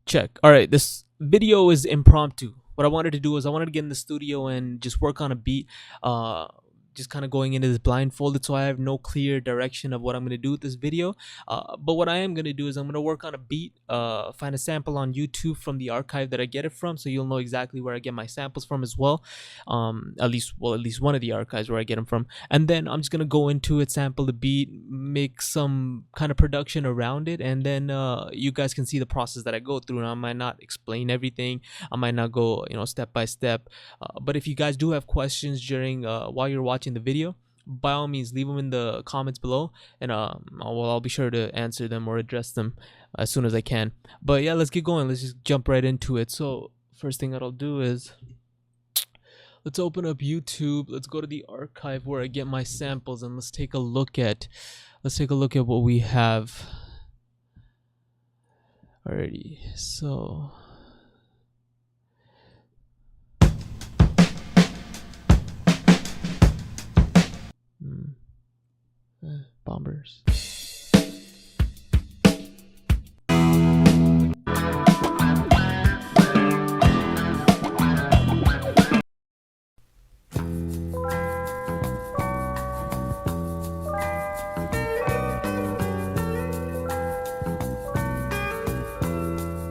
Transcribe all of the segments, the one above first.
Check. All right, this video is impromptu. What I wanted to do is I wanted to get in the studio and just work on a beat. Just kind of going into this blindfolded, so I have no clear direction of what I'm gonna do with this video. But what I am gonna do is I'm gonna work on a beat. Find a sample on YouTube from the archive that I get it from, so you'll know exactly where I get my samples from as well. At least one of the archives where I get them from. And then I'm just gonna go into it, sample the beat, make some kind of production around it, and then you guys can see the process that I go through. And I might not explain everything, I might not go step by step, but if you guys do have questions during while you're watching the video, by all means leave them in the comments below, and I'll be sure to answer them or address them as soon as I can. But yeah, let's get going. Let's just jump right into it. So first thing that I'll do is let's open up YouTube. Let's go to the archive where I get my samples, and let's take a look at what we have. Alrighty, so bombers.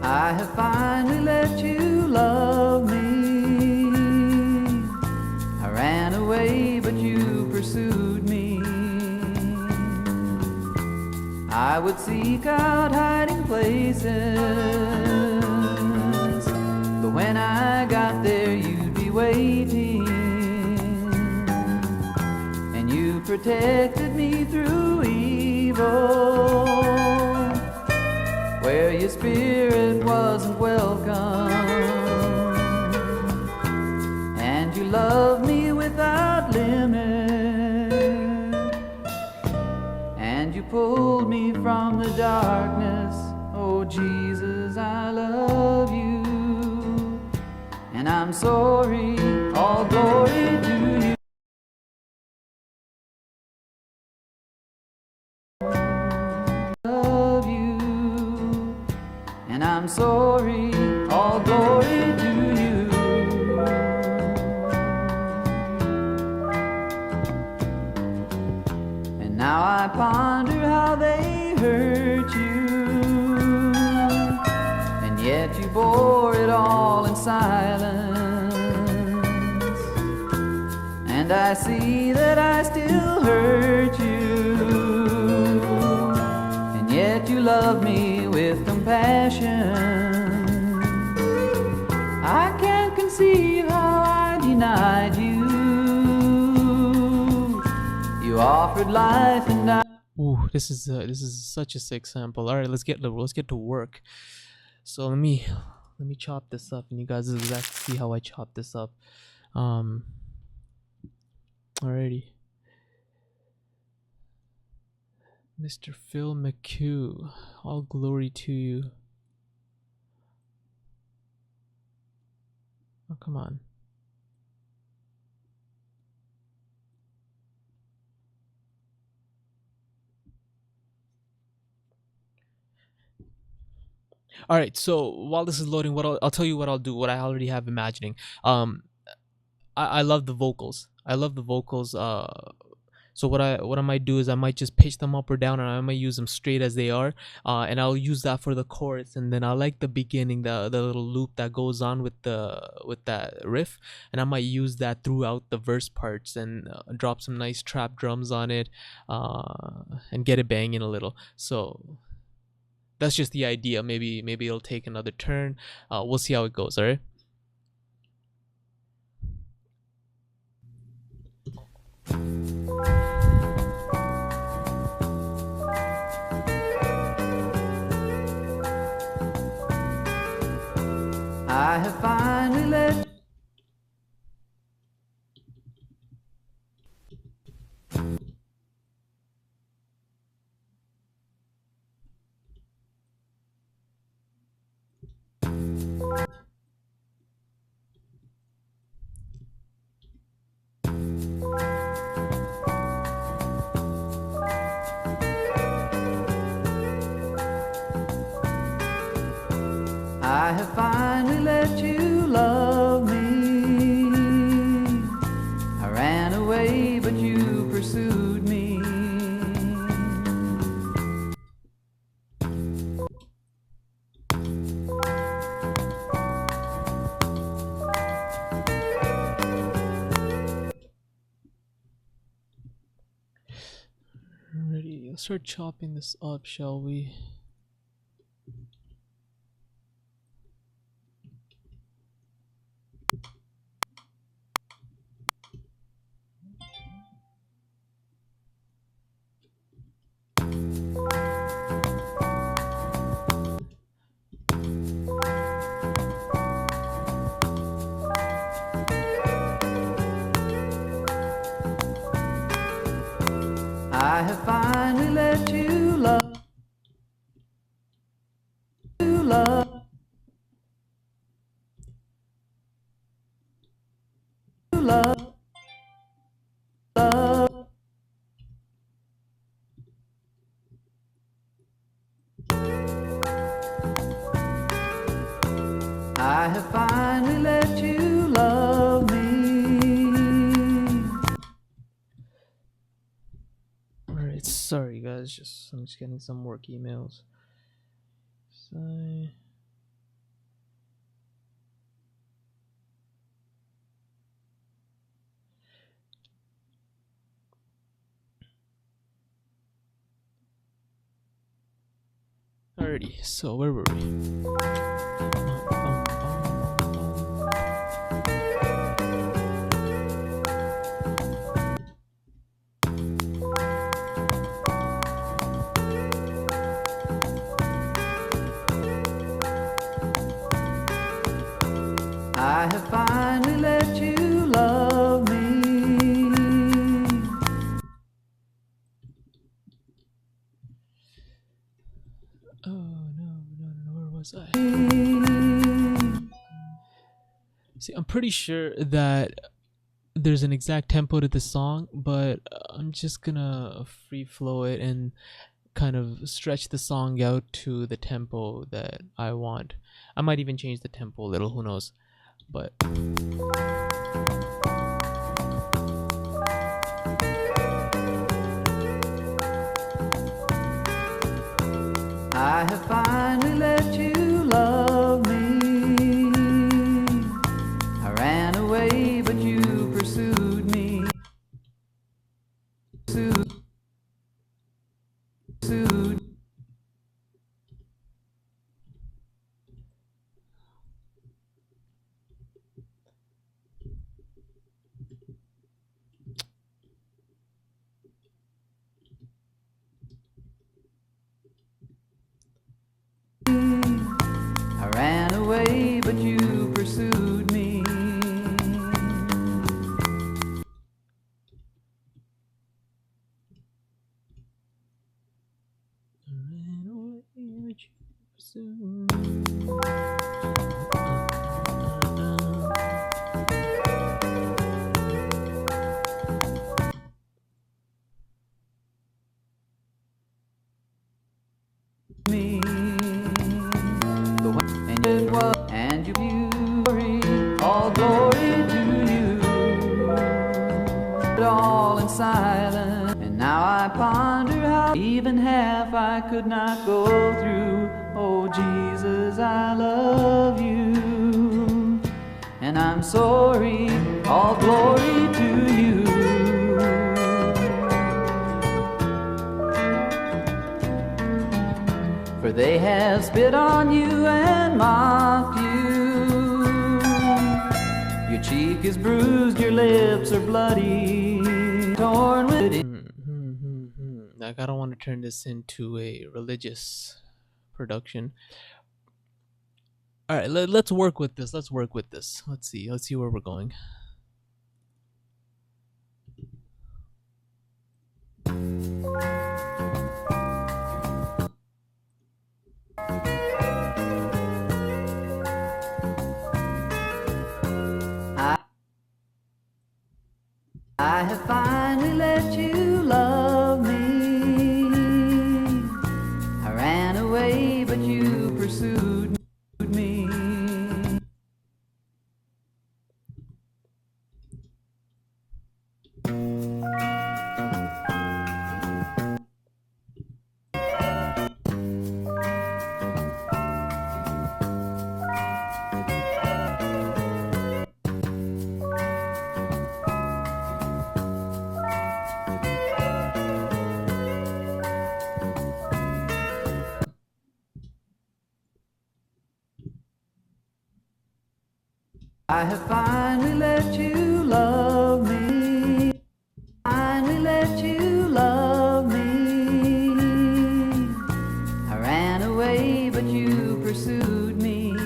I have finally let you love me. I ran away, but you pursued me. I would seek out hiding places, but when I got there, you'd be waiting. And you protected me through evil, where your spirit wasn't welcome. And you loved me without limit, and you pulled me from the darkness. Oh Jesus, I love you, and I'm sorry. All glory to you. And I'm sorry, all glory to you. And now I ponder how they hurt you, and yet you bore it all in silence. And I see that I still hurt you, and yet you love me with compassion. I can't conceive how I denied you. You offered life and I. Ooh, this is such a sick sample. All right, let's get to work. So let me chop this up, and you guys will exactly see how I chop this up. Alrighty. Mr. Phil McHugh, all glory to you. Oh, come on. All right, so while this is loading, I'll tell you what I'll do, what I already have imagining. I love the vocals. So what I might do is I might just pitch them up or down, and I might use them straight as they are, and I'll use that for the chorus. And then I like the beginning, the little loop that goes on with that riff, and I might use that throughout the verse parts, and drop some nice trap drums on it, and get it banging a little. So that's just the idea. Maybe it'll take another turn. We'll see how it goes. All right. I have finally let I have finally let you love me. I ran away, but you pursued me. Alrighty, let's start chopping this up, shall we? I have finally let you love. Love. I have finally let you love me. Alright, sorry guys, I'm just getting some work emails. So alrighty, so where were we? I have finally let you love me. Oh no, where was I? See, I'm pretty sure that there's an exact tempo to the song, but I'm just gonna free flow it and kind of stretch the song out to the tempo that I want. I might even change the tempo a little, who knows. But I have finally let you love me. I ran away, but you pursued me. Pursued. I ran away, but you pursued me. Me. And you glory, all glory to you. But all in silence, and now I ponder how even half I could not go through. Oh Jesus, I love you, and I'm sorry. All glory to you. For they have spit on you and mocked you. Your cheek is bruised, your lips are bloody, torn with it. Like, I don't want to turn this into a religious production. All right, let's work with this. Let's see where we're going. I have finally let you love me. I ran away, but you pursued me. I have finally let you love me. Finally let you love me. I ran away, but you pursued me.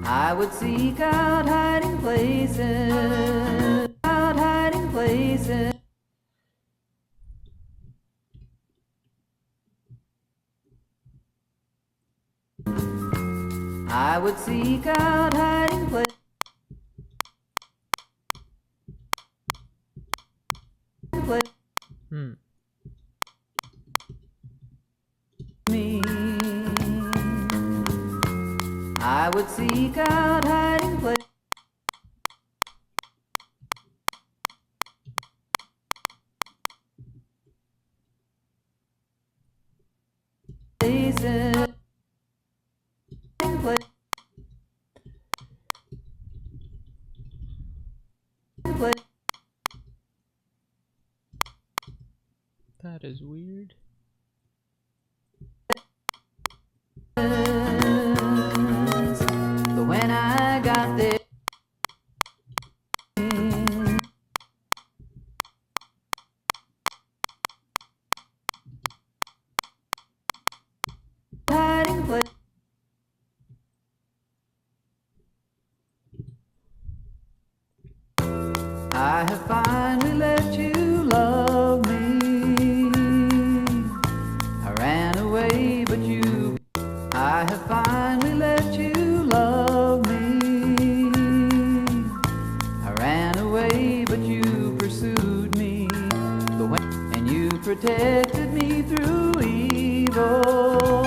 I would seek out hiding places, out hiding places. I would seek out hiding places. Me. I would seek out hiding places. That is weird. But when I got there, hiding place. I have finally let you love me. I ran away, but you. I have finally let you love me. I ran away, but you pursued me. And you protected me through evil,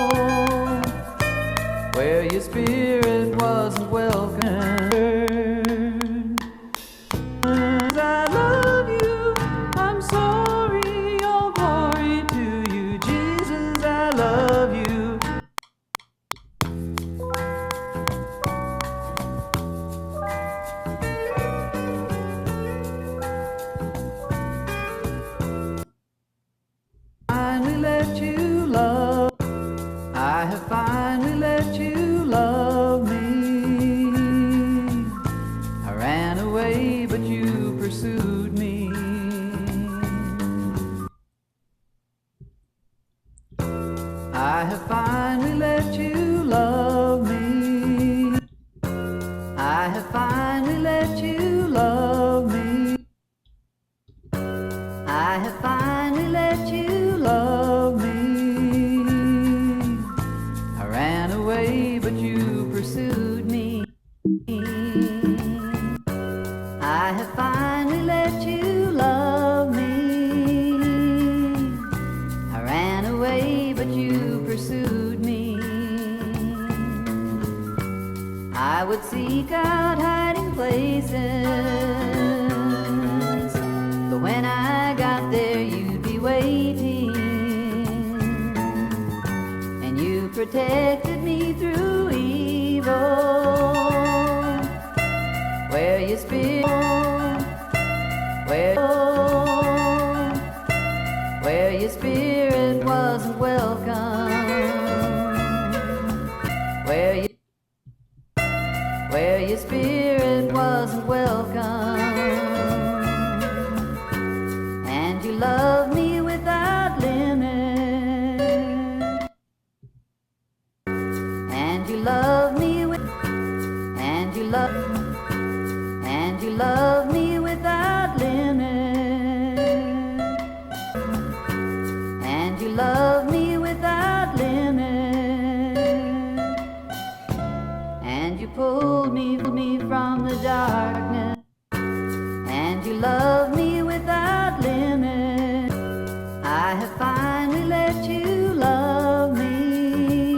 where your spirit wasn't welcome. I love you, I'm sorry, all glory to you, Jesus, I love you. Finally let you love. I have finally let you love me. I ran away, but you pursued me. I have finally let you love me. I have finally let you love me. I have finally let you love me. I ran away, but you pursued me. I have finally let you love me. I ran away, but you pursued me. I would seek out hiding places, but when I got there, you'd be waiting. And you protected me through evil, where your spirit, where your spirit wasn't welcome, where your spirit wasn't welcome. And you love me without limit, and you love me with, and you love me without limit, and you love me without limit, and you pulled me from the darkness, and you love me without limit. I have finally let you love me.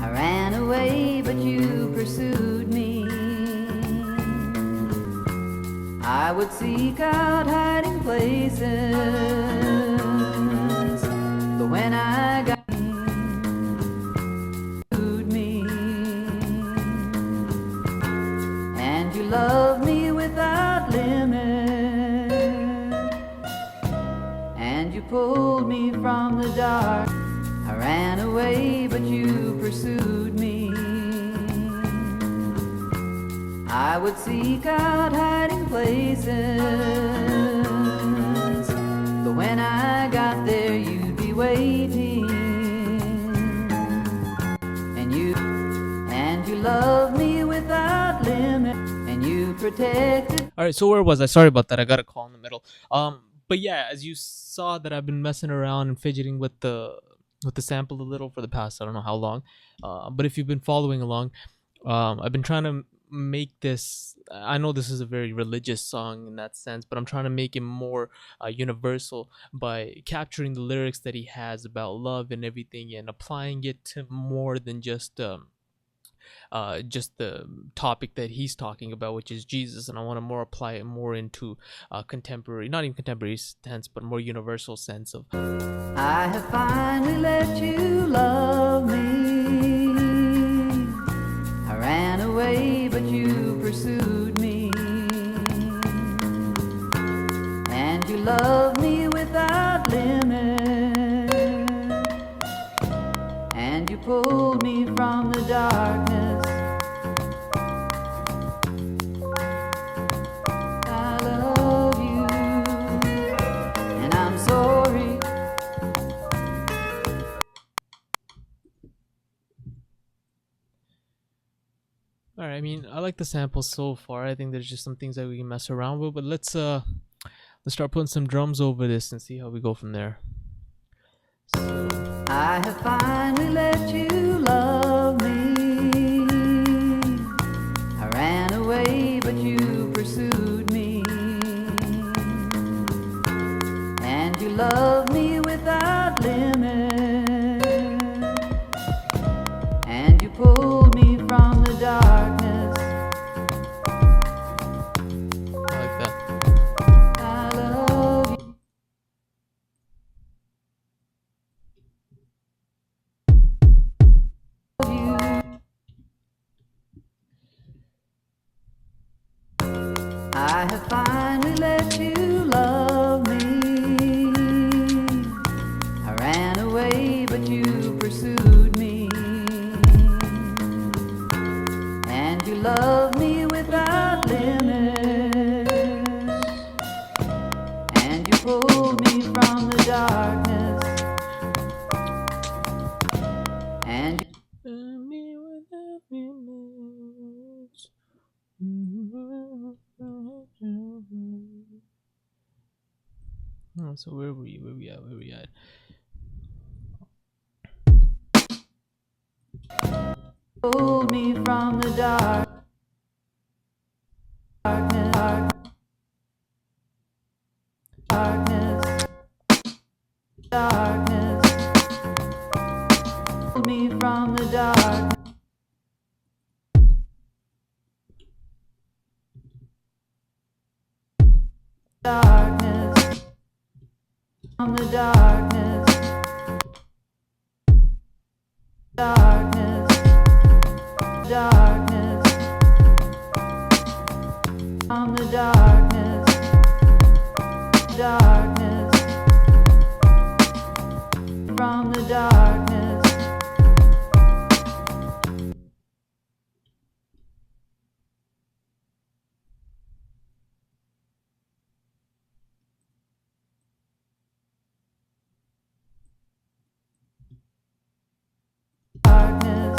I ran away, but you pursued me. I would seek out hiding places, but when I got me, and you love me without limit, and you pulled me from the dark. I ran away, but you pursued me. I would seek out hiding places, but when I got there you'd be waiting, and you love me without limit, and you protected. All right, so where was I? Sorry about that. I got a call in the middle. But yeah, as you saw that I've been messing around and fidgeting with the sample a little for the past I don't know how long. But if you've been following along, I've been trying to make this. I know this is a very religious song in that sense, but I'm trying to make it more universal by capturing the lyrics that he has about love and everything, and applying it to more than just the topic that he's talking about, which is Jesus. And I want to more apply it more into contemporary, not even contemporary sense, but more universal sense of. I have finally let you love me. I ran away, but you pursued me, and you love me without limit, and you pulled me from the darkness. I love you, and I'm sorry. All right, I mean, I like the samples so far. I think there's just some things that we can mess around with, but let's start putting some drums over this and see how we go from there. So, I have finally let you love me. I ran away, but you pursued me, and you love me without limit, and you pulled me from the darkness. I like that. I love you. I have finally let you love me. I ran away, but you pursued me, and you love me without limit, and you pulled me from the darkness, and you Oh, so where were you? Where we at? Where we at? pulled me from the darkness, darkness, darkness, pulled me from the dark, darkness, from the darkness, darkness, darkness, from the darkness, darkness, from the darkness. Darkness,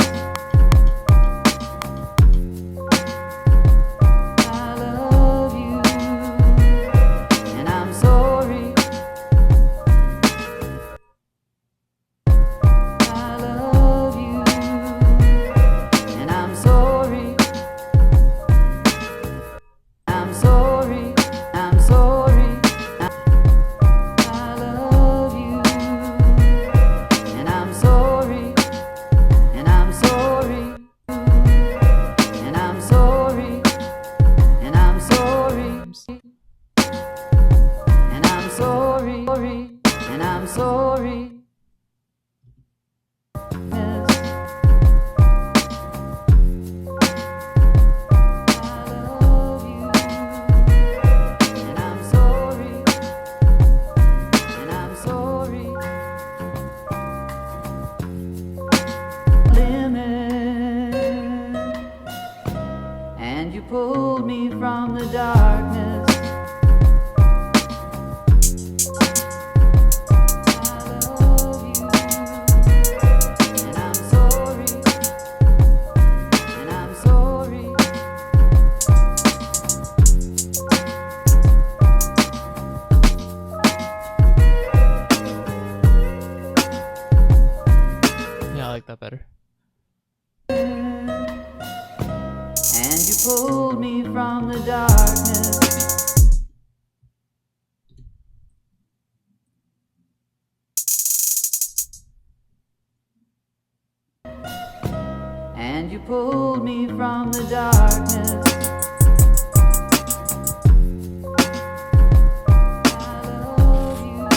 the darkness. Yeah, I like that better. And you pulled me from the darkness. And you pulled me from the darkness. I love you.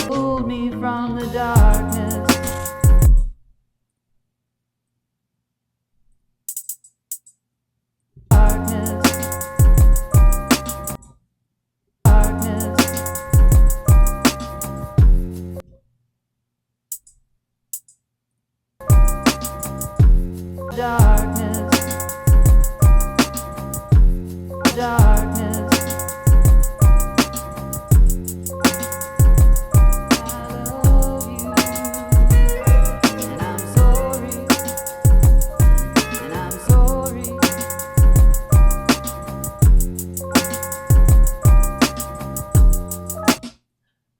Pulled me from the darkness. Darkness, darkness. I love you, and I'm sorry, and I'm sorry.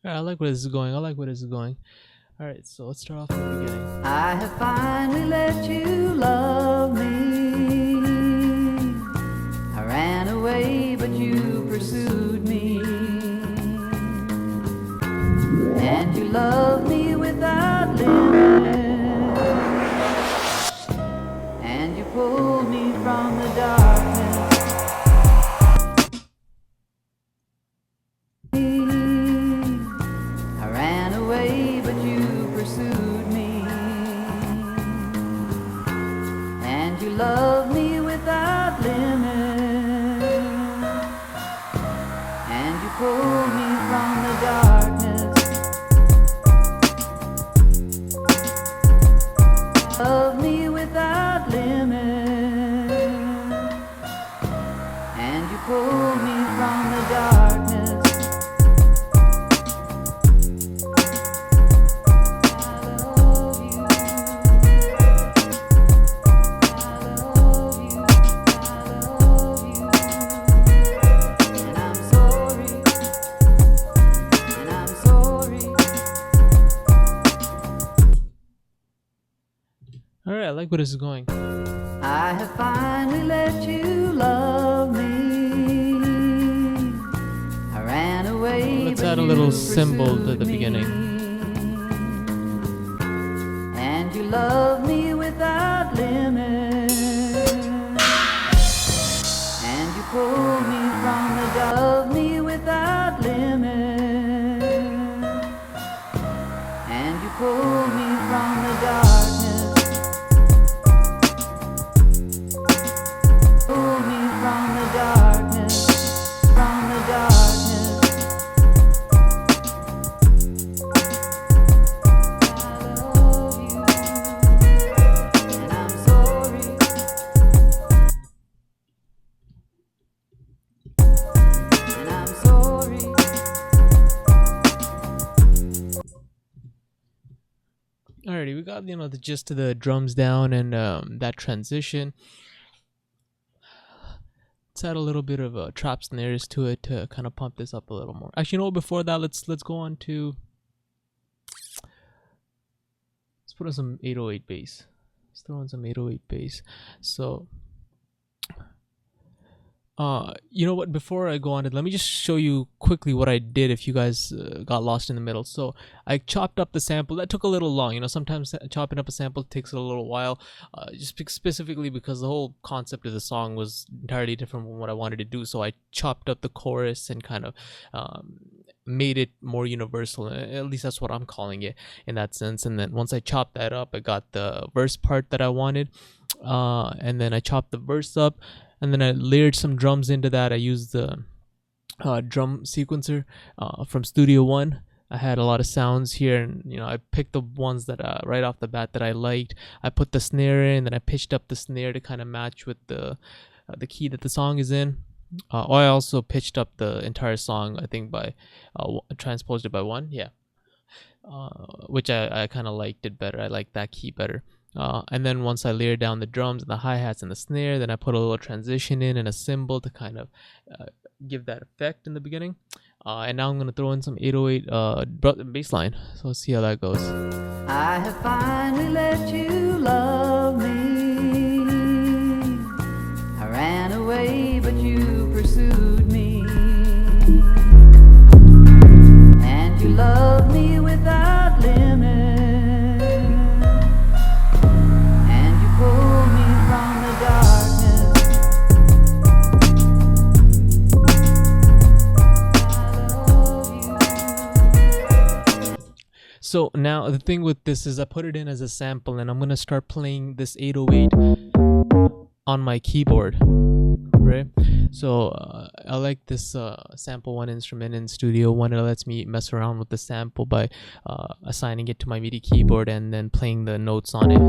Alright, I like where this is going. I like where this is going. Alright, so let's start off from the beginning. I have finally let you love me. I ran away, but you pursued me. And you loved me without limit. And you pulled me from the darkness. I ran away, but you pursued me. And you loved me without limit. And you pulled me from the darkness. Love me without limit. And you pulled me from the darkness. Alright, I like where this is going. I have finally let you love me. I ran away. Let's but add a you little symbol to the pursued me. beginning. And you love me without limit. And you pull me from the dark. Love me without limit. And you pull me from the darkness. Pull me from the darkness. From the darkness. I love you, and I'm sorry. And I'm sorry. Alrighty, we got the gist of the drums down and that transition. Let's add a little bit of trap snares to it to kind of pump this up a little more. Actually, before that, let's go on to let's put on some 808 bass. Let's throw on some 808 bass. So you know what, before I go on it, let me just show you quickly what I did if you guys got lost in the middle. So I chopped up the sample. That took a little long, sometimes chopping up a sample takes a little while, just specifically because the whole concept of the song was entirely different from what I wanted to do. So I chopped up the chorus and kind of made it more universal. At least that's what I'm calling it in that sense. And then once I chopped that up, I got the verse part that I wanted, and then I chopped the verse up. And then I layered some drums into that. I used the drum sequencer from Studio One. I had a lot of sounds here, and I picked the ones that right off the bat that I liked. I put the snare in, then I pitched up the snare to kind of match with the the key that the song is in. I also pitched up the entire song, I think by transposed it by 1, yeah, which I kind of liked it better. I like that key better. And then once I layered down the drums and the hi-hats and the snare, then I put a little transition in and a cymbal to kind of give that effect in the beginning. And now I'm going to throw in some 808 bass line. So let's see how that goes. I have finally let you love me. I ran away, but you pursued me. And you loved me without limit. And you pulled me from the darkness. I love you. So now the thing with this is I put it in as a sample, and I'm going to start playing this 808 on my keyboard, right? So I like this sample one instrument in Studio One. It lets me mess around with the sample by assigning it to my MIDI keyboard and then playing the notes on it,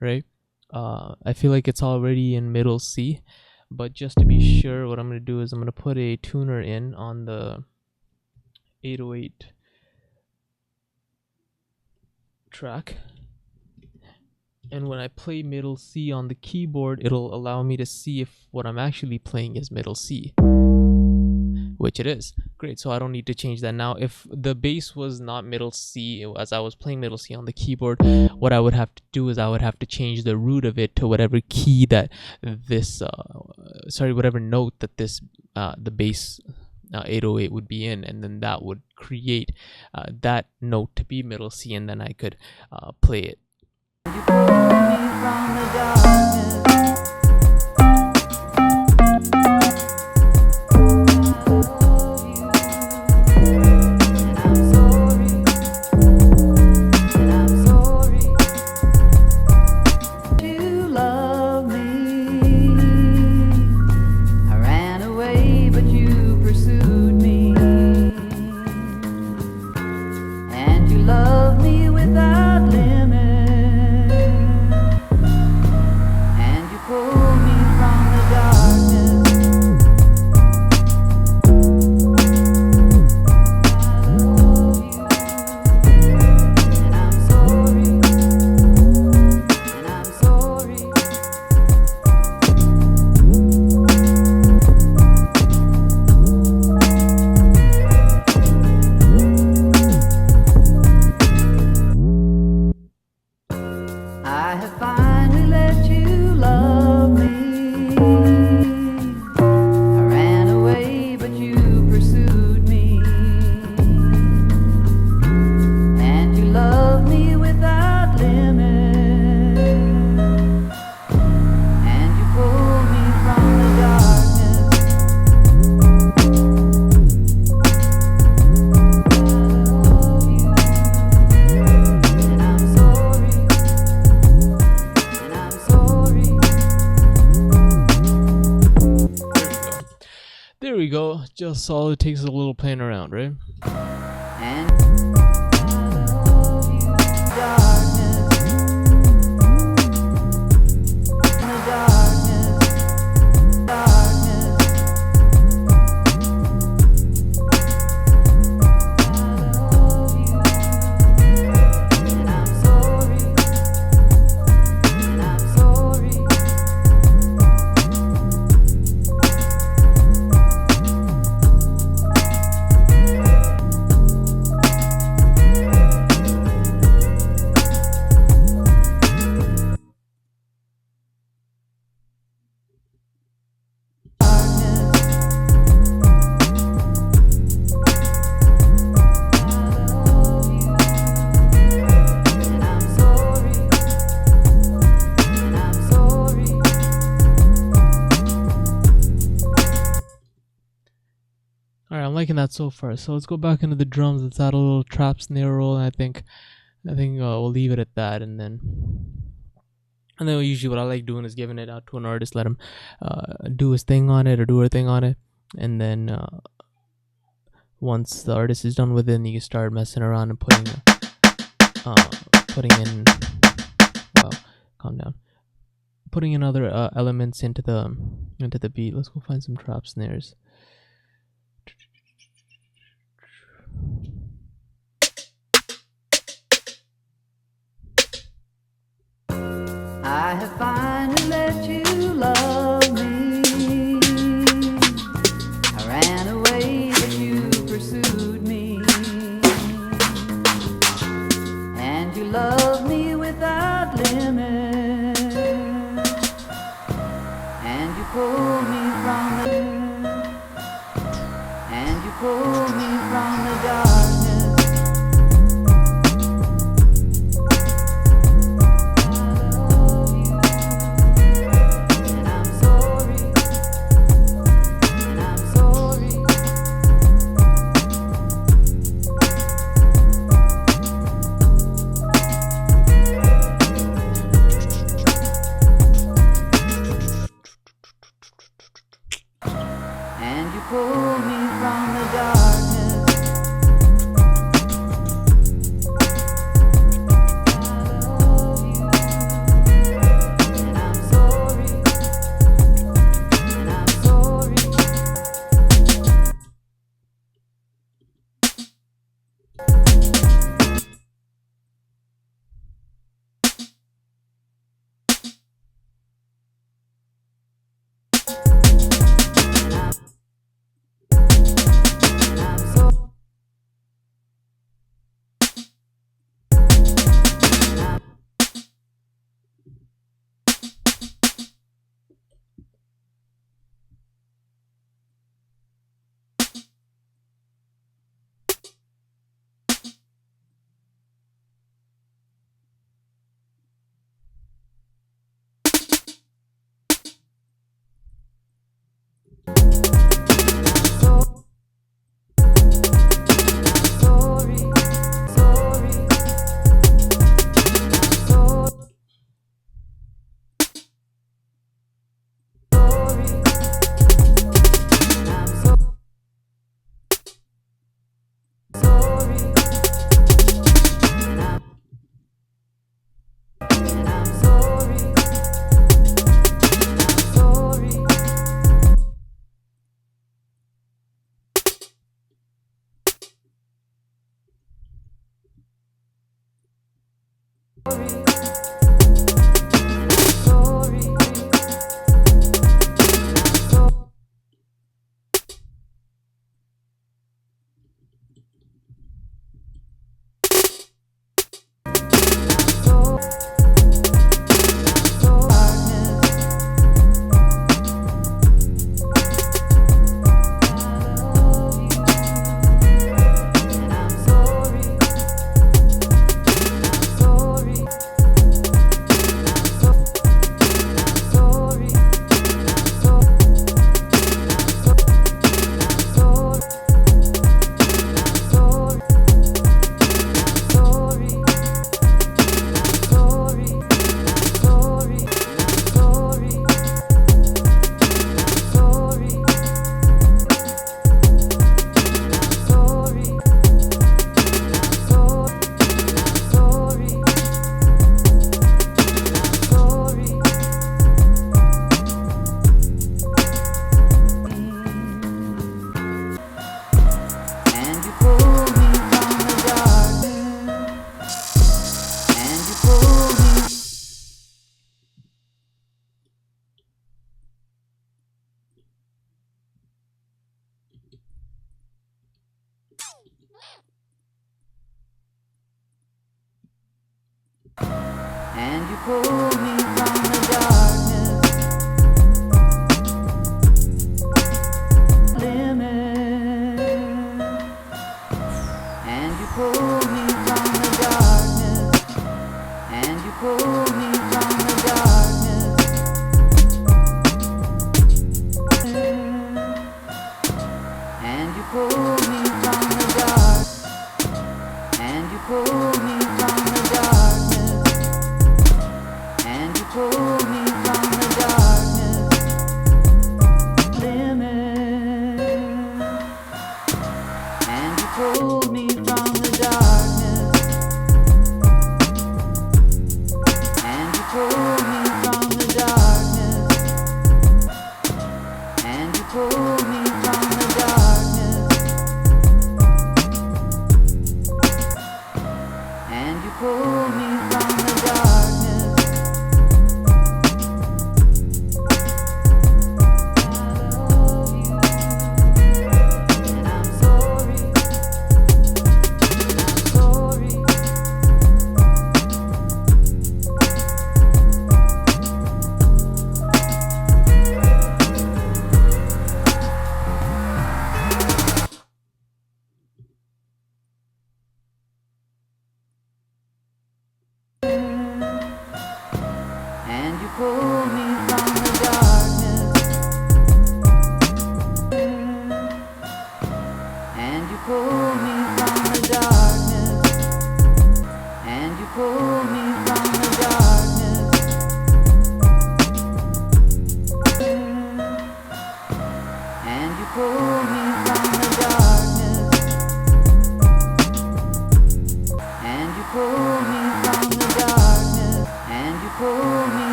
right? I feel like it's already in middle C, but just to be sure, what I'm going to do is I'm going to put a tuner in on the 808 track, and when I play middle C on the keyboard, it'll allow me to see if what I'm actually playing is middle C, which it is. Great, so I don't need to change that. Now if the bass was not middle C, as I was playing middle C on the keyboard, what I would have to do is I would have to change the root of it to whatever key that this whatever note that this the bass 808 would be in, and then that would create that note to be middle C, and then I could play it. You pulled me from the darkness. I have finally let you love me. I ran away, but you pursued me. And you loved me without limit. And you pulled me from the darkness. There we go. Just all it takes is a little playing around, right? And I love you, darkness. In the darkness, darkness. I love you, and I'm sorry, and I'm sorry. Alright, I'm liking that so far. So let's go back into the drums. Let's add a little trap snare roll, and I think we'll leave it at that, and then usually what I like doing is giving it out to an artist, let him do his thing on it or do her thing on it, and then once the artist is done with it, you can start messing around and putting in, wow, calm down, putting in other elements into the beat. Let's go find some trap snares. I have finally let you love me. I ran away, but you pursued me, and you loved me without limit, and you pulled me from the darkness. And you pulled me from the darkness. I love you, and I'm sorry, and I'm sorry. And you pulled me from the darkness. Limit. And you pulled me from the darkness. And you pulled me from the darkness. And you pulled me from the dark. And you pulled me from the darkness. And you pulled me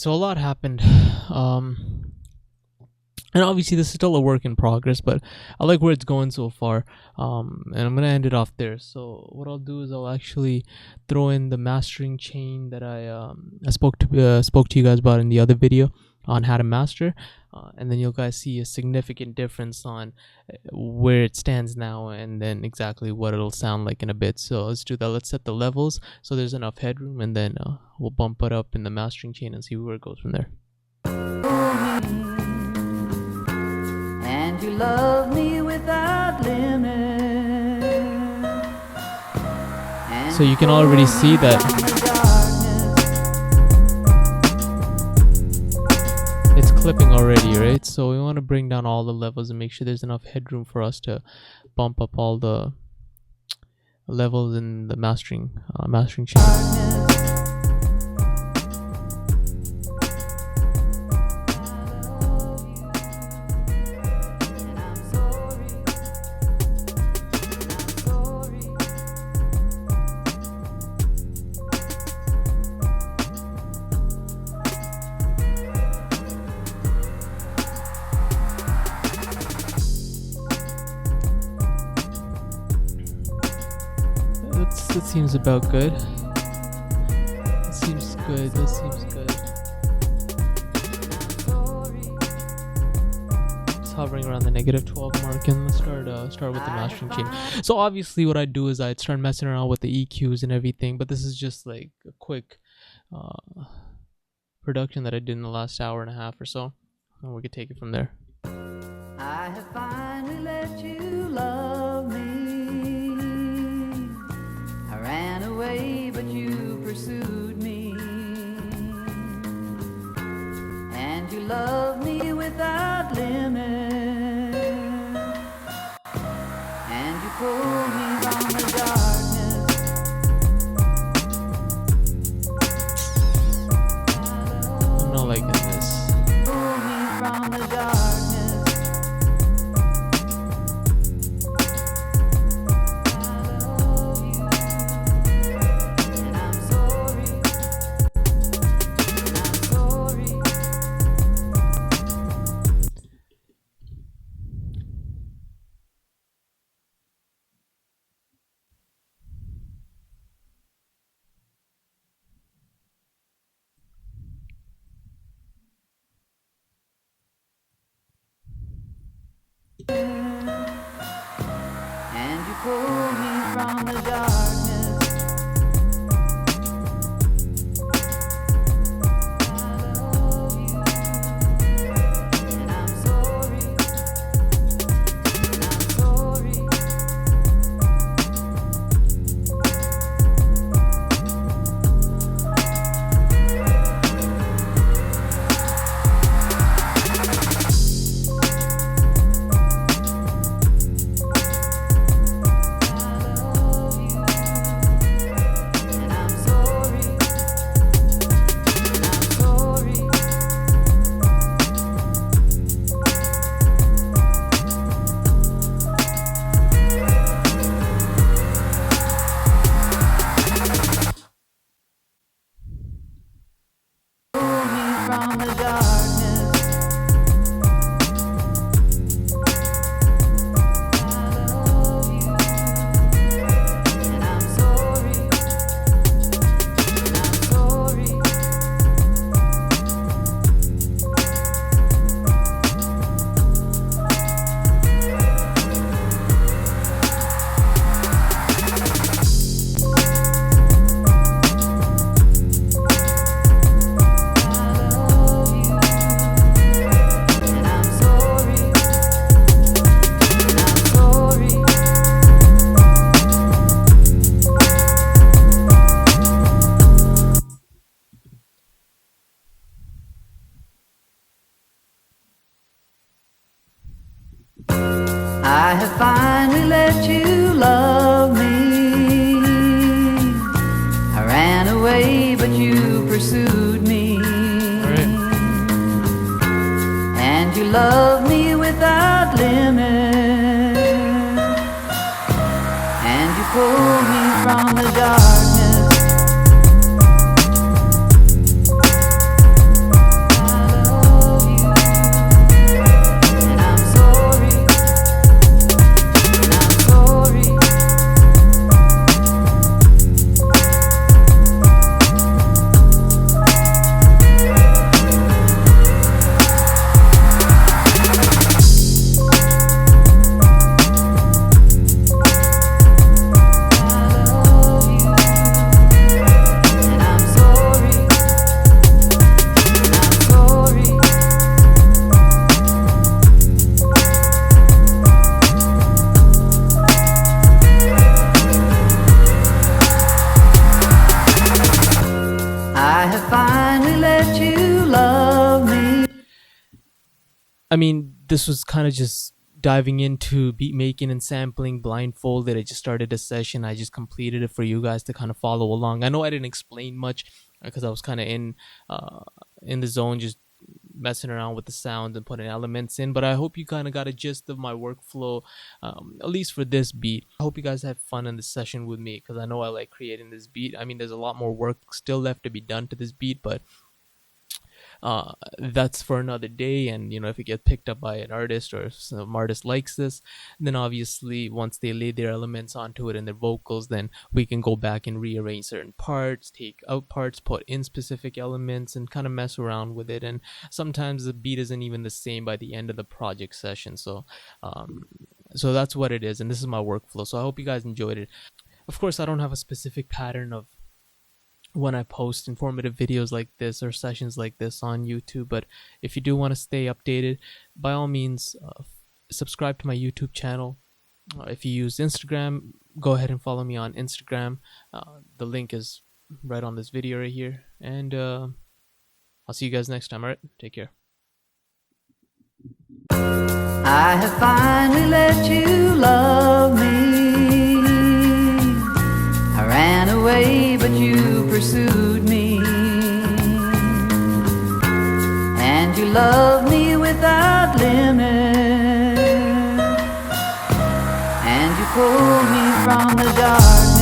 so a lot happened. And obviously this is still a work in progress, but I like where it's going so far. And I'm gonna end it off there. So what I'll do is I'll actually throw in the mastering chain that I spoke to you guys about in the other video on how to master, and then you'll guys see a significant difference on where it stands now, and then exactly what it'll sound like in a bit. So let's do that. Let's set the levels so there's enough headroom, and then we'll bump it up in the mastering chain and see where it goes from there. And you love me without limit. So you can already see that it's clipping already, right? So we want to bring down all the levels and make sure there's enough headroom for us to bump up all the levels in the mastering chain. That seems about good. That seems good. It's hovering around the -12 mark, and let's start with the mastering chain. So obviously what I'd do is I'd start messing around with the EQs and everything, but this is just like a quick production that I did in the last hour and a half or so, and we could take it from there. I have finally let you love me. I ran away, but you pursued me. And you love me without limit. And you pulled me from the darkness. I'm not liking this. Pulled me from the darkness. And you pulled me from the darkness. I love you, and I'm sorry. I'm sorry. From the darkness, I love you, and I'm sorry. I'm sorry. I have finally let you love me. I ran away, but you pursued me. And you love me without limit. And you pulled me from the darkness. I mean, this was kind of just diving into beat making and sampling blindfolded. I just started a session. I just completed it for you guys to kind of follow along. I know I didn't explain much because I was kind of in the zone, just messing around with the sounds and putting elements in. But I hope you kind of got a gist of my workflow, at least for this beat. I hope you guys had fun in this session with me because I know I like creating this beat. I mean, there's a lot more work still left to be done to this beat, but that's for another day. And if it gets picked up by an artist, or if some artist likes this, then obviously once they lay their elements onto it and their vocals, then we can go back and rearrange certain parts, take out parts, put in specific elements, and kind of mess around with it. And sometimes the beat isn't even the same by the end of the project session. So that's what it is, and this is my workflow. So I hope you guys enjoyed it. Of course, I don't have a specific pattern of when I post informative videos like this or sessions like this on YouTube. But if you do want to stay updated, by all means, subscribe to my YouTube channel. If you use Instagram, go ahead and follow me on Instagram. The link is right on this video right here. And I'll see you guys next time. All right, take care. I have finally let you love me. I ran away, but you pursued me, and you loved me without limit, and you pulled me from the dark.